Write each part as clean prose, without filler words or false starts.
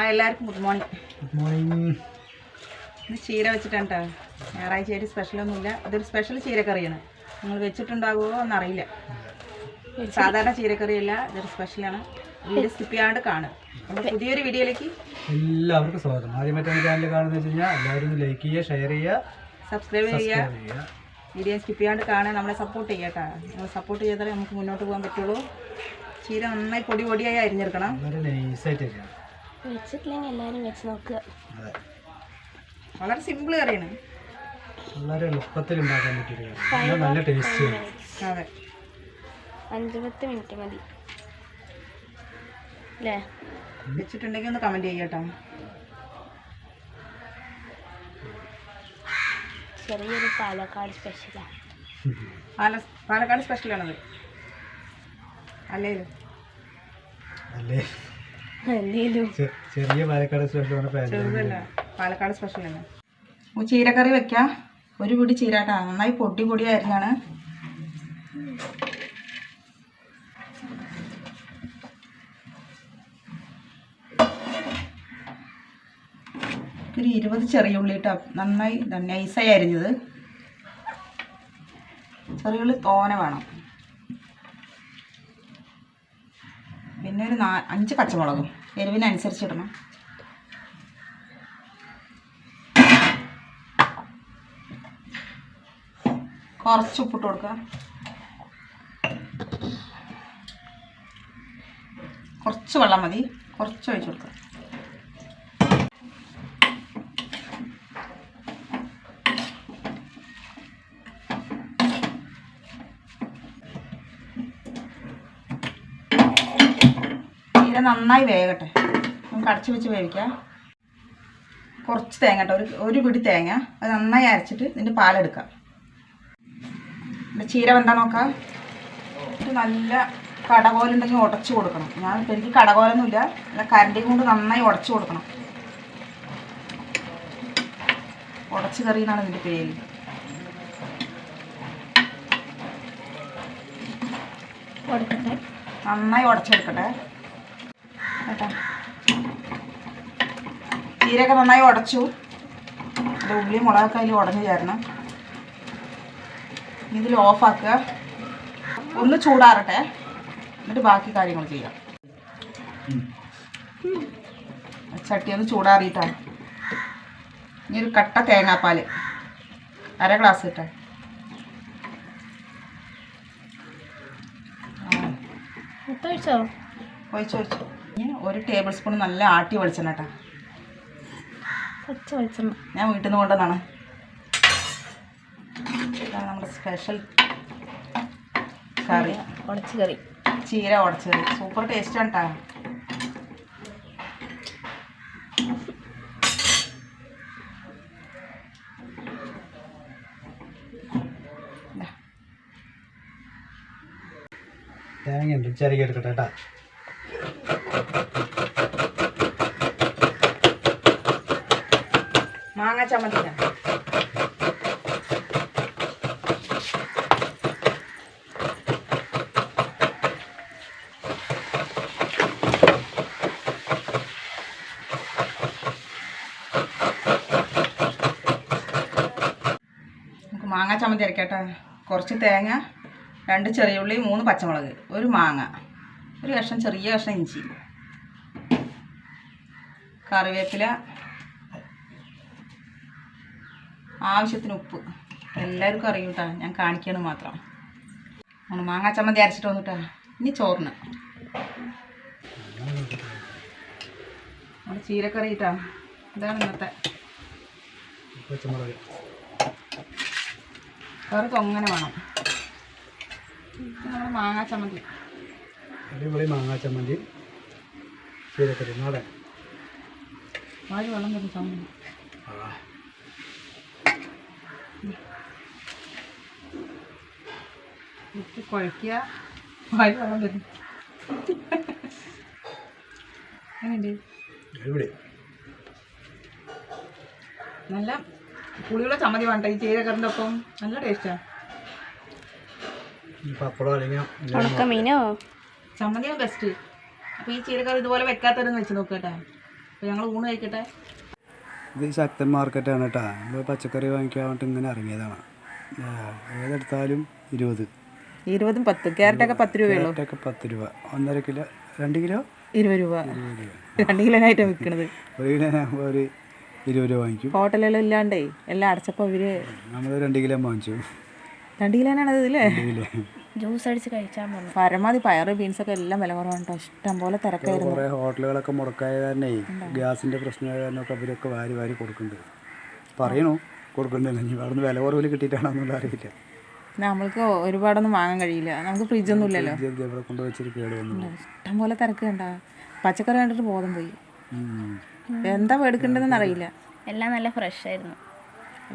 എല്ലാവർക്കും good morning. Good morning. ഇന്ന് ചീര വെച്ചിട്ടാണ് കേട്ടോ. ഞായറാഴ്ചയായിട്ട് സ്പെഷ്യലൊന്നുമില്ല. ഇതൊരു സ്പെഷ്യൽ ചീരക്കറിയാണ്. നിങ്ങൾ വെച്ചിട്ടുണ്ടാകുമോ എന്നറിയില്ല. സാധാരണ ചീരക്കറിയല്ല, ഇതൊരു സ്പെഷ്യലാണ്. വീഡിയോ സ്കിപ്പ് ചെയ്യാണ്ട് കാണുക. നമ്മുടെ പുതിയൊരു വീഡിയോയിലേക്ക് എല്ലാവർക്കും സ്വാഗതം. ആദ്യമായിട്ടാണ് ചാനൽ കാണുന്നത് വെച്ച് കഴിഞ്ഞാൽ എല്ലാവരും ലൈക്ക് ചെയ്യുക, ഷെയർ ചെയ്യുക, സബ്സ്ക്രൈബ് ചെയ്യുക. വീഡിയോ സ്കിപ്പ് ചെയ്യാണ്ട് കാണുക. നമ്മളെ സപ്പോർട്ട് ചെയ്യുക കേട്ടോ. നിങ്ങൾ സപ്പോർട്ട് ചെയ്താലേ നമുക്ക് മുന്നോട്ട് പോകാൻ പറ്റുള്ളൂ. ചീര നന്നായി പൊടി പൊടിയായി അരിഞ്ഞെടുക്കണം. വെച്ചിട്ടില്ലെങ്കിൽ എല്ലാവരും വെച്ച് നോക്കുക. വളരെ സിമ്പിൾ കറിയാണ്, വളരെ എളുപ്പത്തിൽ ഉണ്ടാക്കാൻ പറ്റിയ കറി, നല്ല ടേസ്റ്റ്. അതെ, 5-10 മിനിറ്റ് മതി അല്ലേ? വെച്ചിട്ടുണ്ടെങ്കിൽ ഒന്ന് കമൻറ്റ് ചെയ്യുക കേട്ടോ. ചെറിയൊരു പാലക്കാട് സ്പെഷ്യലാണ്. പാലക്കാട് സ്പെഷ്യലാണത് അല്ലേലും ചെറിയ പാലക്കാട് സ്പെഷ്യൽ, ചെറുതല്ല, പാലക്കാട് സ്പെഷ്യൽ തന്നെ. ചീരക്കറി വെക്കാം. ഒരു പിടി ചീരാട്ടാ, നന്നായി പൊടി പൊടിയായിരുന്നാണ്. ഒരു 20 ചെറിയ ഉള്ളി ഇട്ടാ, നന്നായി നൈസായി അരിഞ്ഞത്. ചെറിയ ഉള്ളി തോനെ വേണം. പിന്നെ ഒരു 5 പച്ചമുളകും എരിവിനനുസരിച്ചിടണം. കുറച്ച് ഉപ്പിട്ട് കൊടുക്കുക. കുറച്ച് വെള്ളം മതി, കുറച്ച് ഒഴിച്ച് കൊടുക്കുക. ചീര നന്നായി വേകട്ടെ, നമുക്ക് അടച്ചു വെച്ച് വേവിക്കാം. കുറച്ച് തേങ്ങ കേട്ടോ, ഒരു പിടി തേങ്ങ, അത് നന്നായി അരച്ചിട്ട് ഇതിൻ്റെ പാലെടുക്കാം. ചീര വെന്താ നോക്കാം. നല്ല കടകോലുണ്ടെങ്കിൽ ഉടച്ചു കൊടുക്കണം. എനിക്ക് കടകോലൊന്നുമില്ല, നല്ല കരണ്ടിയും കൊണ്ട് നന്നായി ഉടച്ചു കൊടുക്കണം. ഉടച്ച് കറി എന്നാണ് ഇതിൻ്റെ പേര്. നന്നായി ഉടച്ചെടുക്കട്ടെ കേട്ടോ. ചീരയൊക്കെ നന്നായി ഉടച്ചു. അതിൻ്റെ ഉള്ളി മുളകൊക്കെ അതിൽ ഉടഞ്ഞു ചേരണം. ഇതിൽ ഓഫാക്കുക, ഒന്ന് ചൂടാറട്ടെ, എന്നിട്ട് ബാക്കി കാര്യങ്ങൾ ചെയ്യാം. ചട്ടി ഒന്ന് ചൂടാറിയിട്ടാണ്. ഇനി ഒരു കട്ട തേങ്ങാപ്പാൽ 1/2 ഗ്ലാസ് ഇട്ടേ. ഒഴിച്ചു ഇനി 1 ടേബിൾ സ്പൂൺ നല്ല ആട്ടി വെളിച്ചെണ്ണ കേട്ടോ. പച്ച വെളിച്ചെണ്ണ ഞാൻ വീട്ടിൽ നിന്ന് കൊണ്ടുവന്നാണ്. ഇതാണ് നമ്മുടെ സ്പെഷ്യൽ കറി, ഉടച്ച് കറി, ചീര ഉടച്ച് കറി. സൂപ്പർ ടേസ്റ്റാണ് കേട്ടോ. തേങ്ങ ഉണ്ട്, ചെറിയ എടുക്കട്ടെ കേട്ടോ. മാങ്ങ ചമ്മന്തി നമുക്ക് മാങ്ങ ചമ്മന്തി അരക്കട്ടെ. കുറച്ച് തേങ്ങ, 2 ചെറിയ ഉള്ളി, 3 പച്ചമുളക്, 1 മാങ്ങ, ഒരു കഷ്ണം ചെറിയ കഷ്ണം ഇഞ്ചി, കറിവേപ്പില, ആവശ്യത്തിന് ഉപ്പ്. എല്ലാവർക്കും അറിയും കേട്ടോ, ഞാൻ കാണിക്കണം മാത്രം. നമ്മൾ മാങ്ങ ചമ്മന്തി അരച്ചിട്ട് വന്നിട്ടാ. ഇനി ചോറിന് നമ്മുടെ ചീരക്കറി ഇട്ടാ. ഇതാണ് ഇന്നത്തെ പച്ചമുളക്. കറി തൊങ്ങനെ വേണം. നമ്മൾ മാങ്ങ ചമ്മന്തി, അടിപൊളി മാങ്ങാ ചമ്മന്തി, ചീരക്കറി നാടൻ. വാഴ വെള്ളം തരും ചമ്മന്തി. ഇട്ട് കുഴയ്ക്കുക, വാഴ വെള്ളം തരും. എങ്ങനെയുണ്ട്? നല്ല പുളിയുള്ള ചമ്മന്തി വേണ്ട ഈ ചീരക്കറിൻ്റെ ഒപ്പം. നല്ല ടേസ്റ്റാണ്. ഉണക്കമീനോ ചമ്മന്തിയാണ് ബെസ്റ്റ്. അപ്പോൾ ഈ ചീരക്കറി ഇതുപോലെ വെക്കാത്തവരൊന്ന് വെച്ച് നോക്കുക കേട്ടോ. അപ്പോൾ ഞങ്ങൾ ഊണ് കഴിക്കട്ടെ. ഇത് ശക്തൻ മാർക്കറ്റാണ് കേട്ടോ. നമ്മൾ പച്ചക്കറി വാങ്ങിക്കാൻ വേണ്ടിയിട്ട് ഇങ്ങനെ ഇറങ്ങിയതാണ്. ഏതെടുത്താലും 20. 20 10. ക്യാരറ്റൊക്കെ 10 രൂപയുള്ളൂ. ക്യാരറ്റൊക്കെ 10 രൂപ. 1.5 കിലോ 2 കിലോ 20 രൂപ. 2 കിലോനായിട്ടാണ് വിൽക്കണത്. 1 കിലോ ആകുമ്പോൾ ഒരു 20 രൂപ വാങ്ങിക്കും. ഹോട്ടലെല്ലാം ഇല്ലാണ്ടേ എല്ലാം അടച്ചപ്പോൾ ഇവർ നമ്മൾ 2 കിലോ വാങ്ങിച്ചു. 2 കിലോനാണത് ഇതില്ലേ? 2 കിലോ ജ്യൂസ് അടിച്ച് കഴിച്ചാൽ മതി. പരമാവധി പയറ് ബീൻസൊക്കെ എല്ലാം വില കുറവാണ് കേട്ടോ. ഇഷ്ടം പോലെ തിരക്കായിരുന്നു. കുറേ ഹോട്ടലുകളൊക്കെ മുടക്കായ കാരണേ ഗ്യാസിൻ്റെ പ്രശ്നമായ കാരണമൊക്കെ അവരൊക്കെ വാരി കൊടുക്കുന്നുണ്ട്. പറയണു കൊടുക്കുന്നുണ്ട്. ഇനി അവിടെ നിന്ന് വില കുറവിൽ കിട്ടിയിട്ടാണെന്നുള്ള അറിയില്ല. നമ്മൾക്ക് ഒരുപാടൊന്നും വാങ്ങാൻ കഴിയില്ല. നമുക്ക് ഫ്രിഡ്ജൊന്നും ഇല്ലല്ലോ. ഇവിടെ കൊണ്ടുവച്ചിട്ട് കേട് വന്നു. ഇഷ്ടം പോലെ തിരക്ക് കണ്ട. പച്ചക്കറി കണ്ടിട്ട് ബോധം പോയി. എന്താ എടുക്കേണ്ടതെന്ന് അറിയില്ല. എല്ലാം നല്ല ഫ്രഷ് ആയിരുന്നു.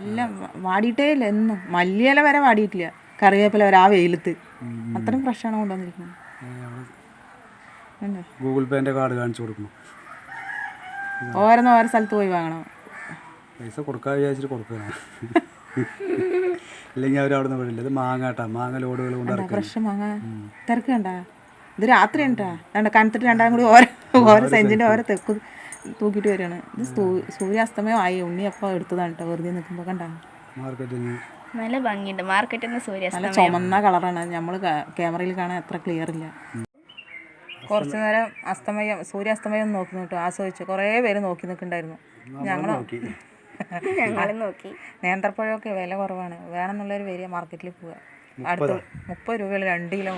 എല്ലാം വാടിയിട്ടേ ഇല്ല. എന്നും മല്ലിയില വരെ വാടിയിട്ടില്ല. കറിവേപ്പില വരെ ആ വെയിലത്ത് അത്രയും ഫ്രഷാണ് കൊണ്ടുവന്നിരിക്കുന്നത്. ഗൂഗിൾ പേൻ്റെ കാർഡ് കാണിച്ചു കൊടുക്കണം. ഓരോന്ന് ഓരോ സ്ഥലത്ത് പോയി വാങ്ങണം. പൈസ കൊടുക്കാൻ വിചാരിച്ചിട്ട് കൊടുക്കണം. ഇല്ലെങ്കിൽ അവരവിടെ നിന്ന് വിടില്ല. ഇത് മാങ്ങ കേട്ടാ. മാങ്ങ ലോഡുകൾ കൊണ്ട് ഫ്രഷ് മാങ്ങ തിരക്ക് കണ്ട. ഇത് രാത്രി ഉണ്ടാ കണത്തിട്ട് രണ്ടാം കൂടി ഓരോ സെഞ്ചിൻ്റെ ഓരോ തെക്ക് തൂക്കിയിട്ട് വരികയാണ്. ഇത് സൂര്യാസ്തമയം ആയി. ഉണ്ണിയപ്പം എടുത്തതാണ് കേട്ടോ. വെറുതെ നിൽക്കുമ്പോൾ കണ്ട. മാർക്കറ്റിന് നല്ല ഭംഗിയുണ്ട്. മാർക്കറ്റിൽ നിന്ന് നല്ല ചുമന്ന കളറാണ്. നമ്മൾ ക്യാമറയിൽ കാണാൻ അത്ര ക്ലിയർ ഇല്ല. കുറച്ച് നേരം സൂര്യാസ്തമയം നോക്കി കേട്ടോ. ആസ്വദിച്ചു. കുറേ പേര് നോക്കി നിൽക്കുന്നുണ്ടായിരുന്നു. ഞങ്ങളും നോക്കി. നേന്ത്രപ്പഴമൊക്കെ വില കുറവാണ്. വേണമെന്നുള്ളൊരു വരിക മാർക്കറ്റിൽ പോവുക. അടുത്ത് 30 രൂപയുള്ള 2 കിലോ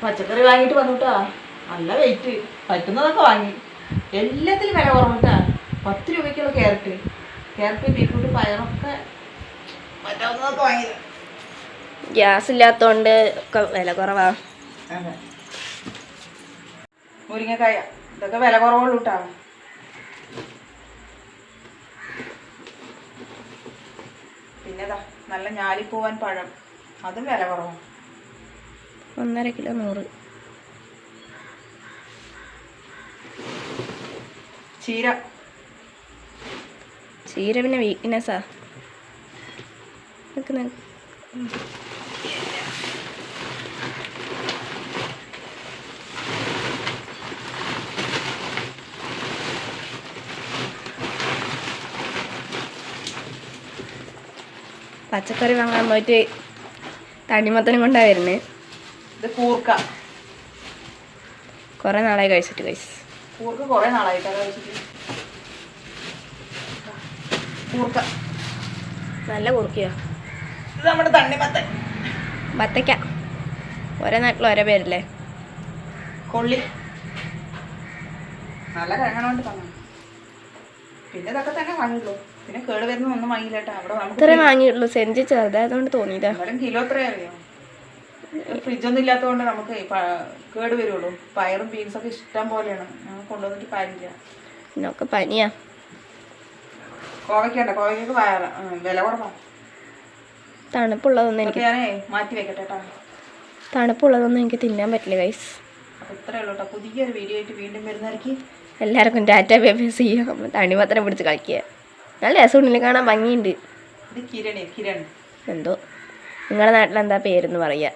പച്ചക്കറി വാങ്ങിയിട്ട് വന്നുട്ടാ. നല്ല വെയിറ്റ് പറ്റുന്നതൊക്കെ വാങ്ങി. എല്ലാത്തിലും വില കുറവുണ്ടാ. 10 രൂപയ്ക്കുള്ള ക്യാരറ്റ് ബീറ്റ്റൂട്ട് പയറൊക്കെ പറ്റാവുന്നതൊക്കെ വാങ്ങിയത്. ഗ്യാസ് ഇല്ലാത്തതുകൊണ്ട് ഒക്കെ വില കുറവാണ്. അതെ. മുരിങ്ങക്കായ ഇതൊക്കെ വില കുറവുള്ളൂ കേട്ടോ. പിന്നെതാ നല്ല ഞാലിപ്പൂവൻ പഴം, അതും വില കുറവാണ്. 1.5 കിലോ 100. ചീര പിന്നെ വീക്ക്നെസ്സാ. പച്ചക്കറി വാങ്ങാൻ പോയിട്ട് തണ്ണിമത്തനും കൊണ്ടാണ് വരുന്നത്. ഇത് കൂർക്ക. കുറേ നാളായി കഴിച്ചിട്ട്. കൂർക്ക കുറേ നാളായിട്ടാണ് കഴിച്ചിട്ട്. കൂർക്ക നല്ല കൂർക്കയോ? ഇത് നമ്മുടെ തണ്ണിമത്തൻ. ബത്തയ്ക്ക. ഓരോ നാട്ടിലും ഓരോ പേരല്ലേ. കൊള്ളി നല്ല കിഴങ്ങണോണ്ട് തന്നെ. പിന്നെ ഇതൊക്കെ തന്നെ വാങ്ങിയുള്ളൂ. പിന്നെ കേട് വരുന്ന ഒന്നും വാങ്ങിയില്ല കേട്ടോ. അവിടെ ഇത്രേ വാങ്ങിയുള്ളൂ. സെഞ്ചി ചെറുതായതുകൊണ്ട് തോന്നിയതാ. കിലോ എത്രയാ അറിയോ? ഫ്രിഡ്ജൊന്നും ഇല്ലാത്തതുകൊണ്ട് നമുക്ക് കേട് വരുള്ളൂ. പയറും ബീൻസൊക്കെ ഇഷ്ടം പോലെയാണ്. ഞങ്ങൾ കൊണ്ടുവന്നിട്ട് കാര്യമില്ല. പിന്നൊക്കെ പനിയാ. കോവയ്ക്കുണ്ട്. കോവയ്ക്ക് വില കുറവാണ്. തണുപ്പുള്ളതൊന്നും എനിക്ക് ഞാനേ മാറ്റി വെക്കട്ടെ കേട്ടോ. തണുപ്പുള്ളതൊന്നും എനിക്ക് തിന്നാൻ പറ്റില്ല ഗൈസ്. അപ്പോൾ ഇത്രയേ ഉള്ളൂ കേട്ടോ. പുതിയൊരു വീഡിയോ ആയിട്ട് വീണ്ടും വരുന്നതായിരിക്കും. എല്ലാവർക്കും ടാറ്റ ബൈ ചെയ്യാം. തണ്ണിമത്തനെ പിടിച്ച് കളിക്കുക. നല്ല രസമുണ്ടില്ല, കാണാൻ ഭംഗിയുണ്ട്. ഇത് കിരൺ എന്തോ നിങ്ങളുടെ നാട്ടിലെന്താ പേരെന്ന് പറയുക.